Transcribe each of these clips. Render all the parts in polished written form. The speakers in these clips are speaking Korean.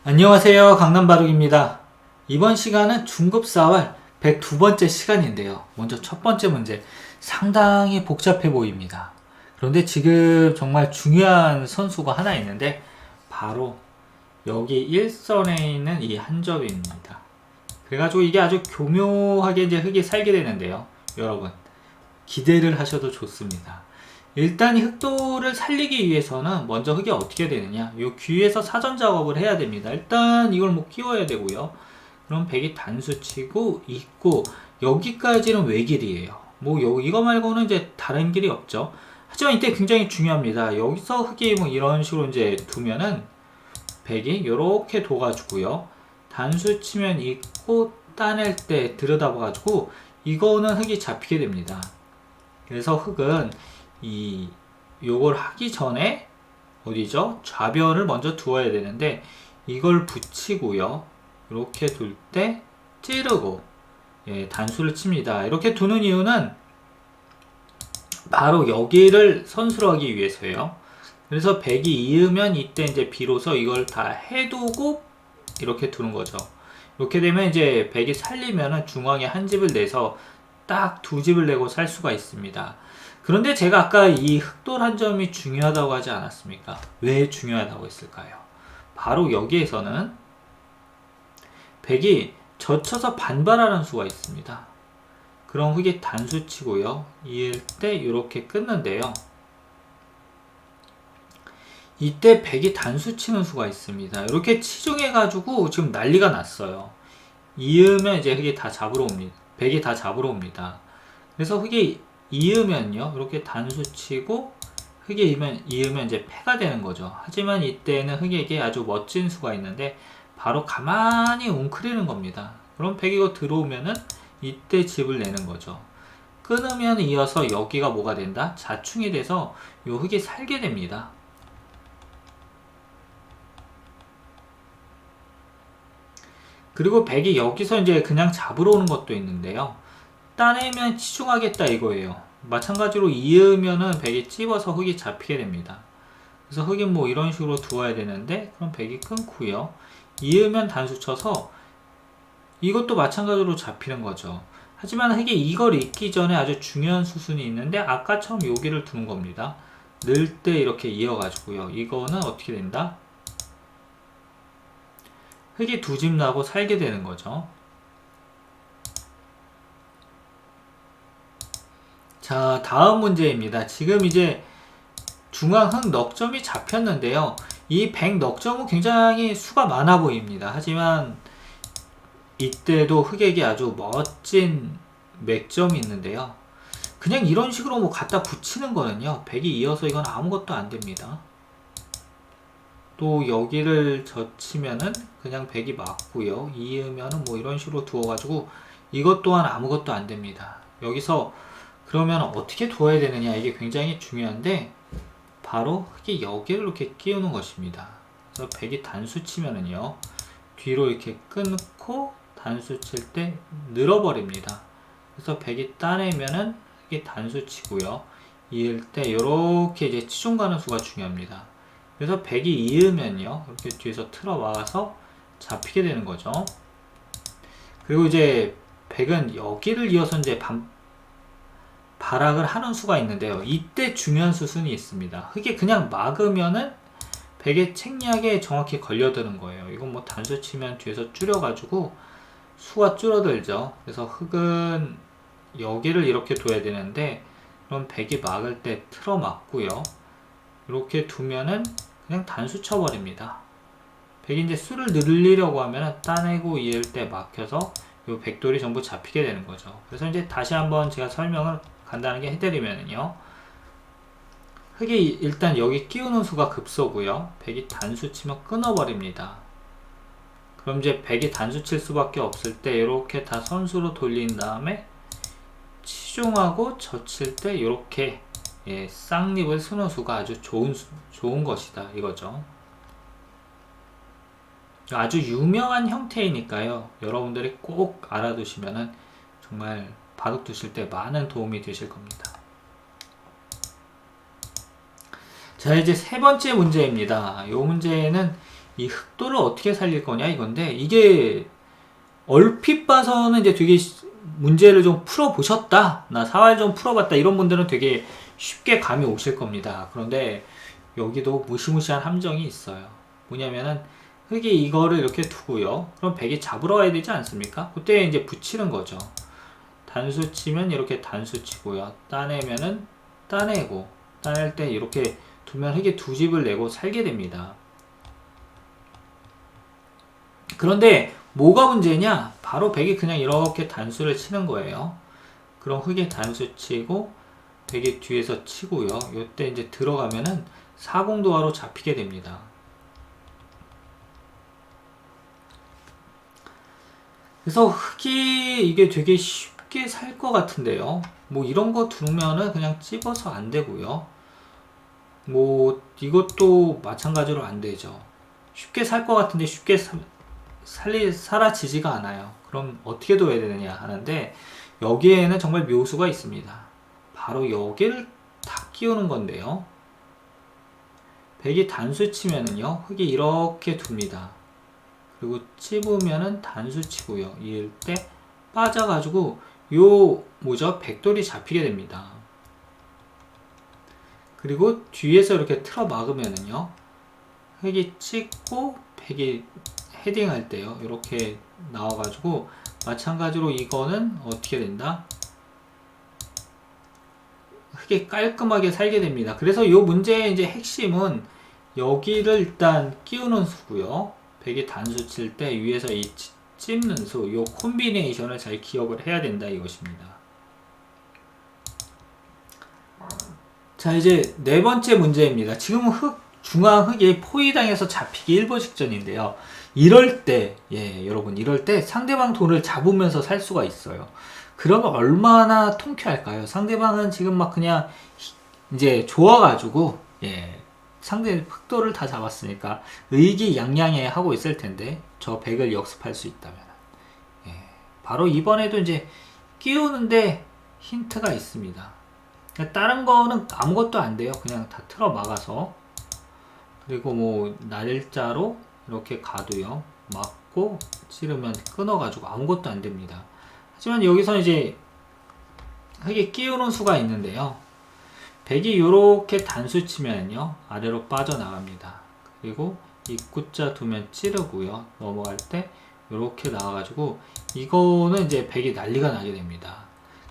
안녕하세요. 강남바둑입니다. 이번 시간은 중급 4월 102번째 시간인데요. 먼저 첫 번째 문제. 상당히 복잡해 보입니다. 그런데 지금 정말 중요한 선수가 하나 있는데 바로 여기 1선에 있는 이 한 점입니다. 그래가지고 이게 아주 교묘하게 이제 흙이 살게 되는데요. 여러분 기대를 하셔도 좋습니다. 일단 이 흑도를 살리기 위해서는 먼저 흙이 어떻게 되느냐, 요 귀에서 사전 작업을 해야 됩니다. 일단 이걸 뭐 끼워야 되고요. 그럼 백이 단수 치고 있고, 여기까지는 외길이에요. 뭐 이거 말고는 이제 다른 길이 없죠. 하지만 이때 굉장히 중요합니다. 여기서 흙이 뭐 이런 식으로 이제 두면은 백이 요렇게 둬가지고요, 단수 치면 있고 따낼 때 들여다봐가지고 이거는 흙이 잡히게 됩니다. 그래서 흙은 요걸 하기 전에 어디죠? 좌변을 먼저 두어야 되는데 이걸 붙이고요. 이렇게 둘 때 찌르고 단수를 칩니다. 이렇게 두는 이유는 바로 여기를 선수로 하기 위해서예요. 그래서 백이 이으면 이때 이제 비로소 이걸 다 해두고 이렇게 두는 거죠. 이렇게 되면 이제 백이 살리면은 중앙에 한 집을 내서 딱 두 집을 내고 살 수가 있습니다. 그런데 제가 아까 이 흑돌 한 점이 중요하다고 하지 않았습니까? 왜 중요하다고 했을까요? 바로 여기에서는 백이 젖혀서 반발하는 수가 있습니다. 그럼 흙이 단수 치고요. 이을 때 이렇게 끊는데요. 이때 백이 단수 치는 수가 있습니다. 이렇게 치중해가지고 지금 난리가 났어요. 이으면 이제 흙이 다 잡으러 옵니다. 백이 다 잡으러 옵니다. 그래서 흙이 이으면요, 이렇게 단수 치고 흙이 이으면 이제 패가 되는 거죠. 하지만 이때는 흙에게 아주 멋진 수가 있는데 바로 가만히 웅크리는 겁니다. 그럼 백이 이거 들어오면은 이때 집을 내는 거죠. 끊으면 이어서 여기가 뭐가 된다? 자충이 돼서 요 흙이 살게 됩니다. 그리고 백이 여기서 이제 그냥 잡으러 오는 것도 있는데요. 따내면 치중하겠다 이거예요. 마찬가지로 이으면은 백이 찝어서 흙이 잡히게 됩니다. 그래서 흙이 뭐 이런 식으로 두어야 되는데, 그럼 백이 끊고요. 이으면 단수 쳐서 이것도 마찬가지로 잡히는 거죠. 하지만 흙이 이걸 잇기 전에 아주 중요한 수순이 있는데 아까처럼 여기를 두는 겁니다. 넣을 때 이렇게 이어가지고요. 이거는 어떻게 된다? 흙이 두 집 나고 살게 되는 거죠. 자, 다음 문제입니다. 지금 이제 중앙 흙 넉점이 잡혔는데요. 이 100 넉점은 굉장히 수가 많아 보입니다. 하지만 이때도 흙에게 아주 멋진 맥점이 있는데요. 그냥 이런 식으로 뭐 갖다 붙이는 거는요, 100이 이어서 이건 아무것도 안 됩니다. 또 여기를 젖히면은 그냥 100이 맞고요. 이으면은 뭐 이런 식으로 두어가지고 이것 또한 아무것도 안 됩니다. 여기서 그러면 어떻게 두어야 되느냐, 이게 굉장히 중요한데 바로 흙이 여기를 이렇게 끼우는 것입니다. 그래서 100이 단수 치면은요, 뒤로 이렇게 끊고 단수 칠 때 늘어버립니다. 그래서 100이 따내면은 흙이 단수 치고요. 이을 때 이렇게 이제 치중 가는 수가 중요합니다. 그래서 100이 이으면요, 이렇게 뒤에서 틀어 막아서 잡히게 되는 거죠. 그리고 이제 100은 여기를 이어서 이제 발악을 하는 수가 있는데요. 이때 중요한 수순이 있습니다. 흙이 그냥 막으면은 100의 책략에 정확히 걸려드는 거예요. 이건 뭐 단수 치면 뒤에서 줄여가지고 수가 줄어들죠. 그래서 흙은 여기를 이렇게 둬야 되는데, 그럼 100이 막을 때 틀어 막고요. 이렇게 두면은 그냥 단수 쳐버립니다. 100이 이제 수를 늘리려고 하면 따내고 이을 때 막혀서 요 백돌이 전부 잡히게 되는 거죠. 그래서 이제 다시 한번 제가 설명을 간단하게 해드리면요, 흙이 일단 여기 끼우는 수가 급소고요. 100이 단수 치면 끊어버립니다. 그럼 이제 100이 단수 칠 수밖에 없을 때 이렇게 다 선수로 돌린 다음에 치중하고 젖힐 때 이렇게 쌍립을 쓰는 수가 아주 좋은 것이다 이거죠. 아주 유명한 형태이니까요. 여러분들이 꼭 알아두시면은 정말 바둑 두실 때 많은 도움이 되실 겁니다. 자, 이제 세 번째 문제입니다. 이 문제는 이 흑도를 어떻게 살릴 거냐 이건데, 이게 얼핏 봐서는 이제 되게 문제를 좀 풀어보셨다, 나 사활 좀 풀어봤다, 이런 분들은 되게 쉽게 감이 오실 겁니다. 그런데 여기도 무시무시한 함정이 있어요. 뭐냐면은 흙이 이거를 이렇게 두고요, 그럼 백이 잡으러 가야 되지 않습니까? 그때 이제 붙이는 거죠. 단수 치면 이렇게 단수 치고요, 따내면은 따내고, 따낼 때 이렇게 두면 흙이 두 집을 내고 살게 됩니다. 그런데 뭐가 문제냐? 바로 백이 그냥 이렇게 단수를 치는 거예요. 그럼 흙에 단수 치고 백이 뒤에서 치고요, 요때 이제 들어가면은 사공도화로 잡히게 됩니다. 그래서 흙이 이게 되게 쉽게 살 것 같은데요. 뭐 이런 거 두면은 그냥 찝어서 안 되고요. 뭐 이것도 마찬가지로 안 되죠. 쉽게 살 것 같은데 쉽게 사라지지가 않아요. 그럼 어떻게 둬야 되느냐 하는데, 여기에는 정말 묘수가 있습니다. 바로 여기를 다 끼우는 건데요. 백이 단수 치면은요, 흙이 이렇게 둡니다. 그리고 찝으면은 단수 치고요, 이을 때 빠져가지고 요 뭐죠, 백돌이 잡히게 됩니다. 그리고 뒤에서 이렇게 틀어 막으면은요, 흙이 찍고 백이 헤딩할 때요, 이렇게 나와가지고 마찬가지로 이거는 어떻게 된다? 흙이 깔끔하게 살게 됩니다. 그래서 이 문제의 이제 핵심은 여기를 일단 끼우는 수고요, 백이 단수 칠 때 위에서 이 찝는 수, 이 콤비네이션을 잘 기억을 해야 된다 이것입니다. 자, 이제 네 번째 문제입니다. 지금 중앙 흙이 포위당해서 잡히기 일보 직전인데요. 이럴 때, 여러분, 이럴 때 상대방 돈을 잡으면서 살 수가 있어요. 그러면 얼마나 통쾌할까요? 상대방은 지금 막 그냥 이제 좋아가지고, 상대 흑도를 다 잡았으니까 의기양양해 하고 있을 텐데, 저 백을 역습할 수 있다면. 바로 이번에도 이제 끼우는데 힌트가 있습니다. 다른 거는 아무것도 안 돼요. 그냥 다 틀어 막아서. 그리고 뭐 날짜로 이렇게 가도요, 막고 찌르면 끊어가지고 아무것도 안 됩니다. 하지만 여기서 이제 흙에 끼우는 수가 있는데요, 백이 이렇게 단수 치면요, 아래로 빠져나갑니다. 그리고 입구자 두면 찌르고요, 넘어갈 때 이렇게 나와가지고 이거는 이제 백이 난리가 나게 됩니다.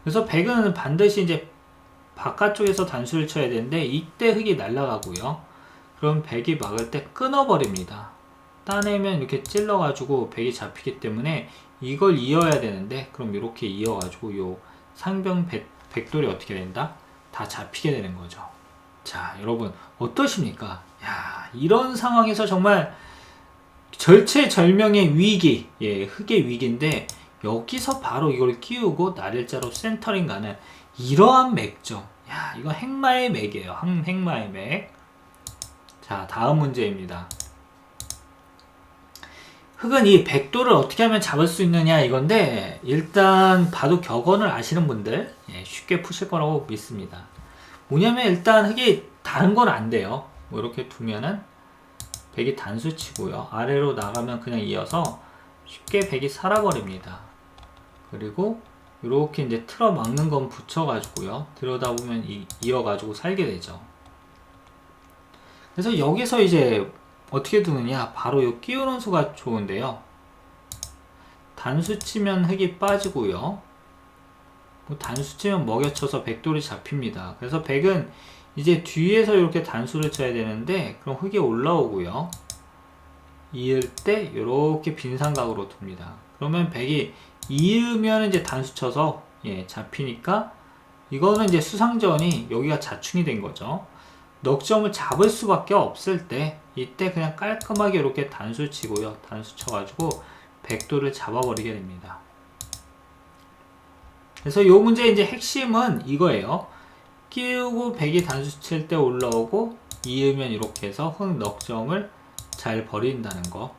그래서 백은 반드시 이제 바깥쪽에서 단수를 쳐야 되는데, 이때 흙이 날아가고요, 그럼 백이 막을 때 끊어버립니다. 따내면 이렇게 찔러가지고 백이 잡히기 때문에 이걸 이어야 되는데, 그럼 이렇게 이어가지고 요 상병 백돌이 어떻게 된다? 다 잡히게 되는 거죠. 자, 여러분 어떠십니까? 야, 이런 상황에서 정말 절체절명의 위기, 흙의 위기인데, 여기서 바로 이걸 끼우고 날일자로 센터링 가는 이러한 맥죠. 야, 이거 핵마의 맥이에요. 핵마의 맥. 자, 다음 문제입니다. 흙은 이 백도를 어떻게 하면 잡을 수 있느냐 이건데, 일단 봐도 격언을 아시는 분들 쉽게 푸실 거라고 믿습니다. 뭐냐면 일단 흙이 다른 건 안 돼요. 뭐 이렇게 두면은 백이 단수 치고요, 아래로 나가면 그냥 이어서 쉽게 백이 살아버립니다. 그리고 이렇게 이제 틀어 막는 건 붙여가지고요, 들여다보면 이어가지고 살게 되죠. 그래서 여기서 이제 어떻게 두느냐, 바로 이 끼우는 수가 좋은데요, 단수 치면 흙이 빠지고요, 단수 치면 먹여쳐서 백돌이 잡힙니다. 그래서 백은 이제 뒤에서 이렇게 단수를 쳐야 되는데, 그럼 흙이 올라오고요, 이을 때 이렇게 빈삼각으로 둡니다. 그러면 백이 이으면 이제 단수 쳐서 잡히니까, 이거는 이제 수상전이 여기가 자충이 된 거죠. 넉점을 잡을 수밖에 없을 때, 이때 그냥 깔끔하게 이렇게 단수 치고요, 단수 쳐가지고 백도를 잡아버리게 됩니다. 그래서 이 문제의 이제 핵심은 이거예요. 끼우고 백이 단수 칠 때 올라오고, 이으면 이렇게 해서 흙 넉점을 잘 버린다는 거.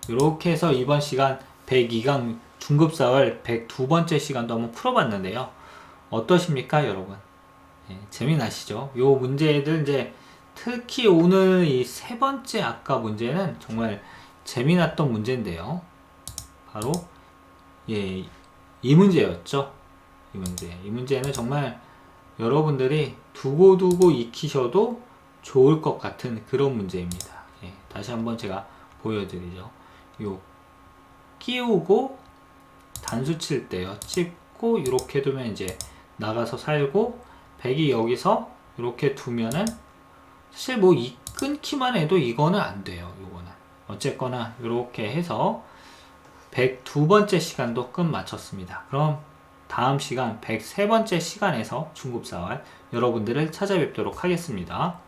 이렇게 해서 이번 시간 102강 중급사월 102번째 시간도 한번 풀어봤는데요. 어떠십니까, 여러분? 재미나시죠? 요 문제들 이제 특히 오늘 이 세 번째 아까 문제는 정말 재미났던 문제인데요. 바로 예, 이 문제였죠. 이 문제. 이 문제는 정말 여러분들이 두고두고 익히셔도 좋을 것 같은 그런 문제입니다. 예, 다시 한번 제가 보여드리죠. 요 끼우고 단수 칠 때요. 찍고 이렇게 두면 이제 나가서 살고, 백이 여기서 이렇게 두면은 사실 뭐 이 끊기만 해도 이거는 안 돼요. 요거는 어쨌거나 이렇게 해서 102번째 시간도 끝 마쳤습니다. 그럼 다음 시간 103번째 시간에서 중급사활 여러분들을 찾아뵙도록 하겠습니다.